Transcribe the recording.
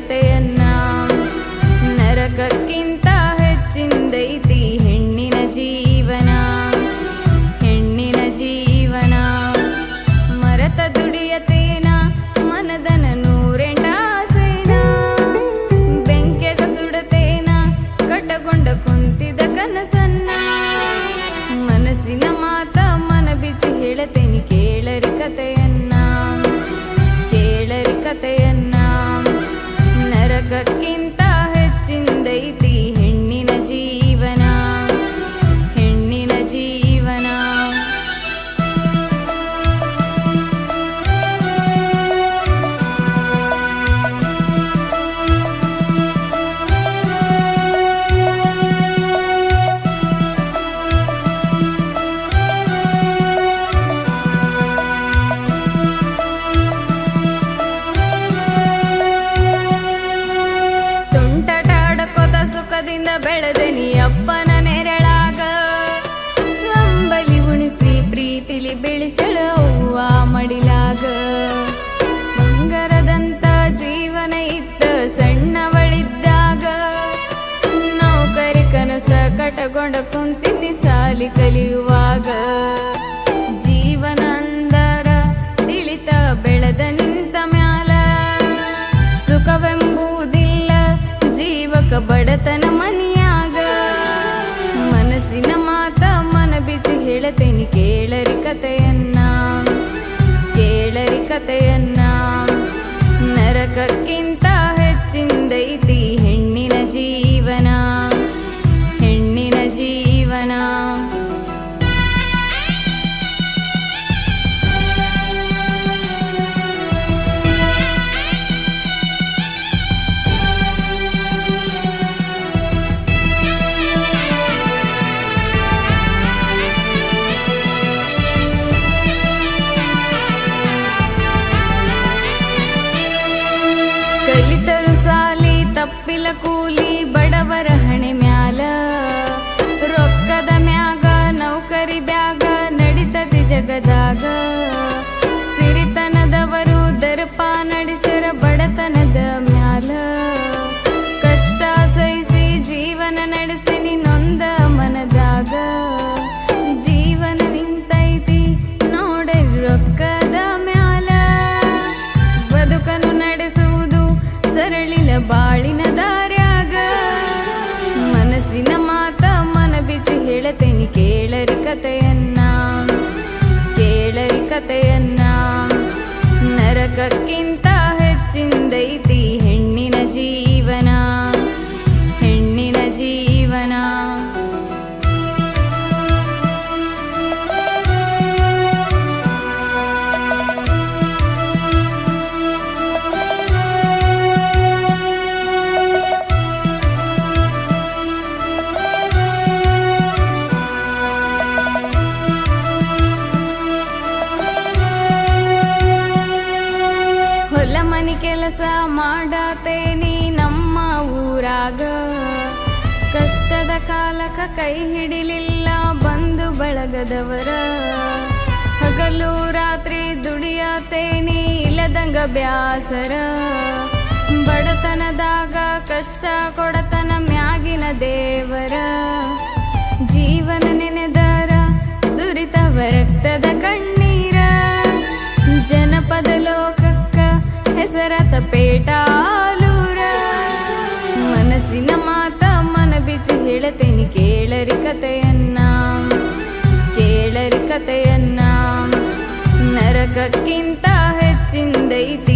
ಕತೆಯನ್ನ. ನರಕಕ್ಕಿಂತ ಹೆಚ್ಚಿಂದೈತಿ ಹೆಣ್ಣಿನ ಜೀವನ, ಹೆಣ್ಣಿನ ಜೀವನ. ಮರತ ದುಡಿಯತೇನ ಮನದನ ನೂರೆಂಟಾಸೇನ, ಬೆಂಕೆಗ ಸುಡತೇನ ಕಟ್ಟಗೊಂಡ ಕುಂತಿದ ಕನಸನ್ನ. ಮನಸ್ಸಿನ ಮಾತ ಮನ ಬಿಚ್ಚಿ ಹೇಳತೇನಿ ಕೇಳರಿ ಕತೆಯನ್ನ, ಕೇಳರಿ ಕತೆಯನ್ನ. ನರಕಕ್ಕಿಂತ ಹೆಚ್ಚಿಂದೈತಿ ಹೆಣ್ಣಿನ ಜೀವನ, ಹೆಣ್ಣಿನ ಜೀವನ. ಸುಖದಿಂದ ಬೆಳೆದನಿ ಅಪ್ಪನ ನೆರಳಾಗ, ಅಂಬಲಿ ಉಣಿಸಿ ಪ್ರೀತಿಲಿ ಬೆಳೆಸಳ ಅವ್ವ ಮಡಿಲಾಗ. ಬಂಗಾರದಂತ ಜೀವನ ಇದ್ದ ಸಣ್ಣವಳಿದ್ದಾಗ, ನೌಕರಿ ಕನಸ ಕಟಗೊಂಡ ಕುಂತಿದ್ದಿ ಸಾಲಿ ಕಲಿಯುವಾಗ. ಜೀವನ ಅಂದರ ತಿಳಿತ ಬೆಳೆದ ನಿಂತ ಮ್ಯಾಲ, ಸುಖವೆಂಬುದಿಲ್ಲ ಜೀವಕ ಬಡತನ ಮನಿಯಾಗ. ಮನಸ್ಸಿನ ಮಾತ ಮನ ಬಿಚ್ಚಿ ಹೇಳತೇನಿ ಕೇಳರಿ ಕತೆಯನ್ನ, ಕೇಳರಿ ಕತೆಯನ್ನ. ನರಕಕ್ಕಿಂತ ಹೆಚ್ಚಿಂದೈತಿ ಹೆಣ್ಣಿನ ಜೀವನ, ಹೆಣ್ಣಿನ ಜೀವನ. ಕಲಿತರು ಸಾಲಿ ತಪ್ಪಿಲ ಕೂಲಿ ಬಡವರ ಹಣೆ ಮ್ಯಾಲ, ರೊಕ್ಕದ ಮ್ಯಾಗ ನೌಕರಿ ಬ್ಯಾಗ ನಡಿತದೆ ಜಗದಾಗ. ಸಿರಿತನದವರು ದರ್ಪ ನಡೆಸರ ಬಡತನದ ಮ್ಯಾಲ, ಕಷ್ಟ ಸಹಿಸಿ ಜೀವನ ನಡೆಸಿನಿ ನೊಂದ ಮನದಾಗ. ಜೀವನ ನಿಂತೈತಿ ನೋಡರಿ ರೊಕ್ಕದ ಮ್ಯಾಲ, ಬದುಕನ್ನು ನಡೆಸುವುದು ಸರಳಿಲ ಬಾಳಿನ ದಾರ್ಯಾಗ. ಮನಸ್ಸಿನ ಮಾತ ಮನ ಬಿಚ್ಚಿ ಹೇಳತೇನಿ ಕೇಳರಿ ಕತೆಯನ್ನ, ಕೇಳರಿ ಕತೆಯನ್ನ. ನರಕಕ್ಕಿಂತ ಹೆಚ್ಚಿಂದೈತಿ ಹೆಣ್ಣಿನ ಜೀವನ, ಹೆಣ್ಣಿನ ಜೀವನ. ಹೊಲ ಮನಿ ಕೆಲಸ ಮಾಡತೇನಿ ನಮ್ಮ ಊರಾಗ, ಕಷ್ಟದ ಕಾಲಕ ಕೈ ಹಿಡಿಲಿಲ್ಲ ಬಂಧು ಬಳಗದವರ. ಹಗಲು ರಾತ್ರಿ ದುಡಿಯತೇನಿ ಇಲ್ಲದಂಗ ಬ್ಯಾಸರ, ಬಡತನದಾಗ ಕಷ್ಟ ಕೊಡತನ ಮ್ಯಾಗಿನ ದೇವರ. ಜೀವನ ನೆನೆದರ ಸುರಿತವ ರಕ್ತದ ಕಣ್ಣೀರ, ಜನಪದ ಲೋಕಕ್ಕ ಹೆಸರತ ಪೇಟಾಲೂರ. ಮನಸ್ಸಿನ ಮಾತ ಮನ ಬಿಚ್ಚಿ ಹೇಳತೇನಿ ಕೇಳರಿ ಕತೆಯನ್ನ, ಕೇಳರಿ ಕತೆಯನ್ನ. ನರಕಕ್ಕಿಂತ ಹೆಚ್ಚಿಂದೈತಿ